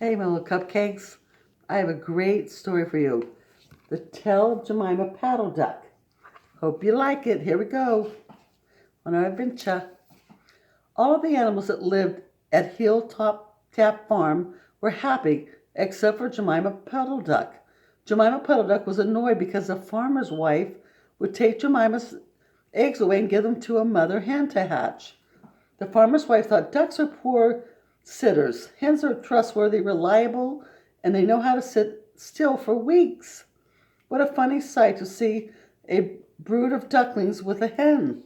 Hey, my little cupcakes. I have a great story for you. The Tale of Jemima Puddle Duck. Hope you like it. Here we go. On our adventure. All of the animals that lived at Hilltop Tap Farm were happy except for Jemima Puddle Duck. Jemima Puddle Duck was annoyed because the farmer's wife would take Jemima's eggs away and give them to a mother hen to hatch. The farmer's wife thought ducks are poor sitters. Hens are trustworthy, reliable, and they know how to sit still for weeks. What a funny sight to see a brood of ducklings with a hen.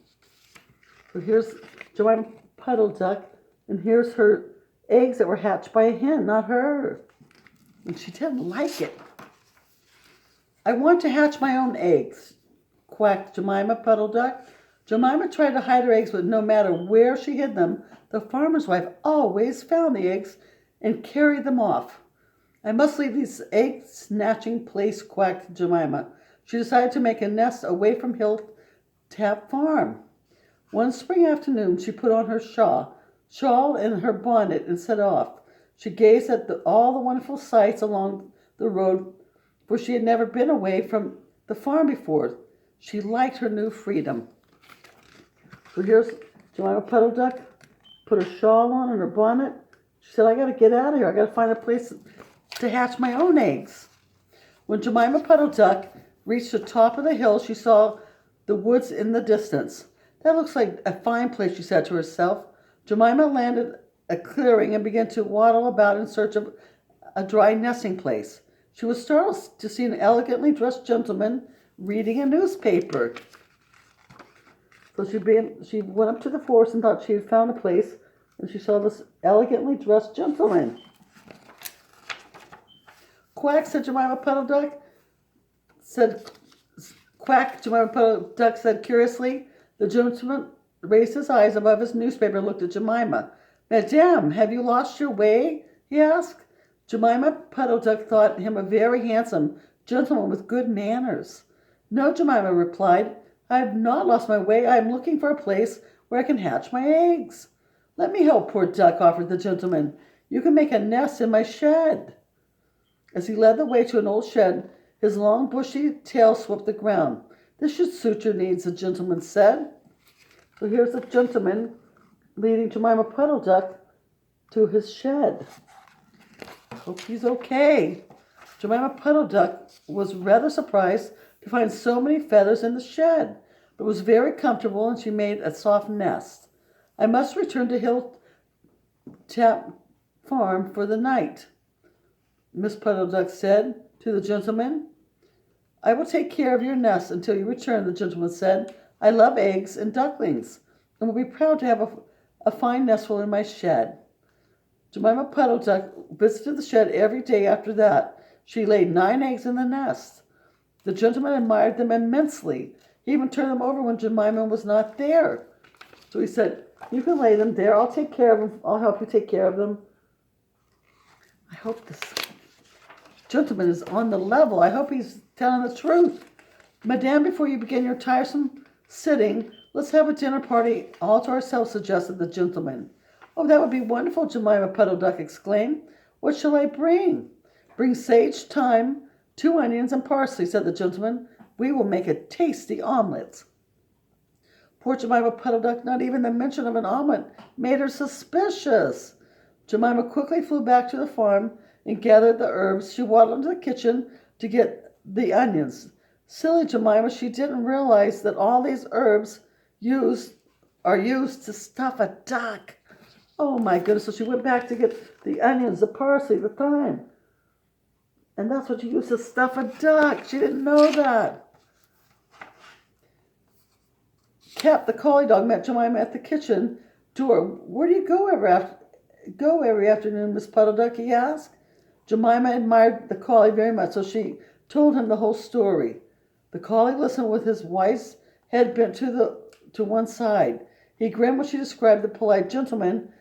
So here's Jemima Puddle Duck, and here's her eggs that were hatched by a hen, not her. And she didn't like it. I want to hatch my own eggs, quacked Jemima Puddle Duck. Jemima tried to hide her eggs, but no matter where she hid them, the farmer's wife always found the eggs and carried them off. I must leave this egg-snatching place, quacked Jemima. She decided to make a nest away from Hilltop Farm. One spring afternoon, she put on her shawl and her bonnet and set off. She gazed at all the wonderful sights along the road, for she had never been away from the farm before. She liked her new freedom. So here's Jemima Puddle Duck, put her shawl on and her bonnet. She said, I got to get out of here. I got to find a place to hatch my own eggs. When Jemima Puddle Duck reached the top of the hill, she saw the woods in the distance. That looks like a fine place, she said to herself. Jemima landed a clearing and began to waddle about in search of a dry nesting place. She was startled to see an elegantly dressed gentleman reading a newspaper. So she went up to the forest and thought she had found a place, and she saw this elegantly dressed gentleman. Quack, said Jemima Puddle Duck. Quack, Jemima Puddle Duck said curiously. The gentleman raised his eyes above his newspaper and looked at Jemima. Madame, have you lost your way? He asked. Jemima Puddle Duck thought him a very handsome gentleman with good manners. No, Jemima replied. I have not lost my way. I am looking for a place where I can hatch my eggs. Let me help, poor duck, offered the gentleman. You can make a nest in my shed. As he led the way to an old shed, his long bushy tail swept the ground. This should suit your needs, the gentleman said. So here's the gentleman leading Jemima Puddle Duck to his shed. Hope he's okay. Jemima Puddle Duck was rather surprised to find so many feathers in the shed, but was very comfortable, and she made a soft nest. I must return to Hilltop Farm for the night, Miss Puddle Duck said to the gentleman. I will take care of your nest until you return, the gentleman said. I love eggs and ducklings, and will be proud to have a fine nestful in my shed. Jemima Puddle Duck visited the shed every day after that. She laid 9 eggs in the nest. The gentleman admired them immensely. He even turned them over when Jemima was not there. So he said, you can lay them there. I'll take care of them. I'll help you take care of them. I hope this gentleman is on the level. I hope he's telling the truth. Madame, before you begin your tiresome sitting, let's have a dinner party all to ourselves, suggested the gentleman. Oh, that would be wonderful, Jemima Puddle Duck exclaimed. What shall I bring? Bring sage, thyme, 2 onions, and parsley, said the gentleman. We will make a tasty omelet. Poor Jemima Puddle Duck, not even the mention of an omelet made her suspicious. Jemima quickly flew back to the farm and gathered the herbs. She waddled into the kitchen to get the onions. Silly Jemima, she didn't realize that all these herbs are used to stuff a duck. Oh my goodness, so she went back to get the onions, the parsley, the thyme. And that's what you use to stuff a duck. She didn't know that. Cap, the collie dog, met Jemima at the kitchen door. Where do you go every afternoon, Miss Puddle Duck? He asked. Jemima admired the collie very much, so she told him the whole story. The collie listened with his wise head bent to one side. He grinned when she described the polite gentleman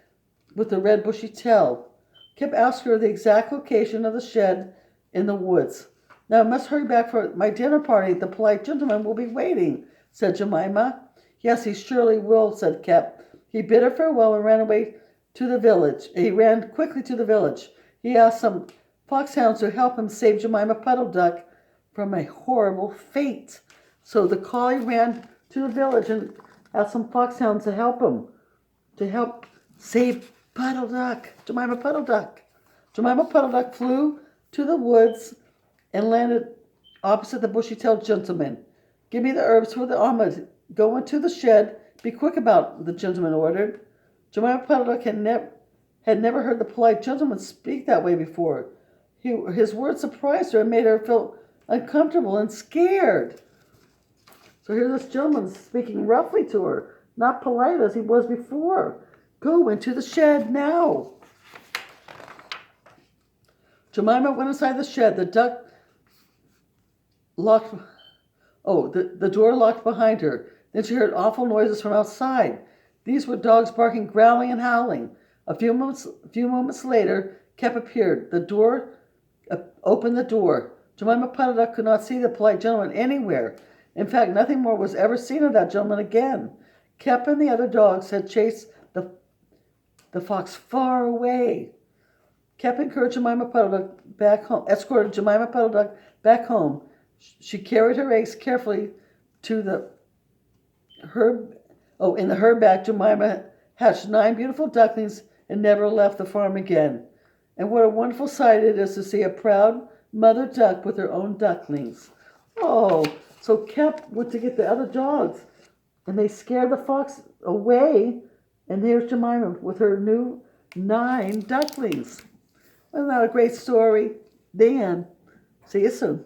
with the red bushy tail. Kip asked her the exact location of the shed in the woods. Now I must hurry back for my dinner party. The polite gentleman will be waiting, said Jemima. Yes, he surely will, said Kip. He bid her farewell and ran away to the village. He ran quickly to the village. He asked some foxhounds to help him save Jemima Puddle Duck from a horrible fate. So the collie ran to the village and asked some foxhounds to help him, to help save Puddle Duck, Jemima Puddle Duck. Jemima Puddle Duck flew to the woods and landed opposite the bushy-tailed gentleman. Give me the herbs for the omelet. Go into the shed. Be quick about it, the gentleman ordered. Jemima Puddle Duck had never heard the polite gentleman speak that way before. His words surprised her and made her feel uncomfortable and scared. So here this gentleman speaking roughly to her, not polite as he was before. Go into the shed now. Jemima went inside the shed. The duck locked. The door locked behind her. Then she heard awful noises from outside. These were dogs barking, growling, and howling. A few moments later, Kep appeared. The door opened the door. Jemima Puddle Duck could not see the polite gentleman anywhere. In fact, nothing more was ever seen of that gentleman again. Kep and the other dogs had chased the fox far away. Kep encouraged Jemima Puddle Duck back home, escorted Jemima Puddle Duck back home. She carried her eggs carefully to the herb. In the herb bag, Jemima hatched 9 beautiful ducklings and never left the farm again. And what a wonderful sight it is to see a proud mother duck with her own ducklings. Oh, so Kep went to get the other dogs, and they scared the fox away, and there's Jemima with her new 9 ducklings. Isn't that a great story? The end. See you soon.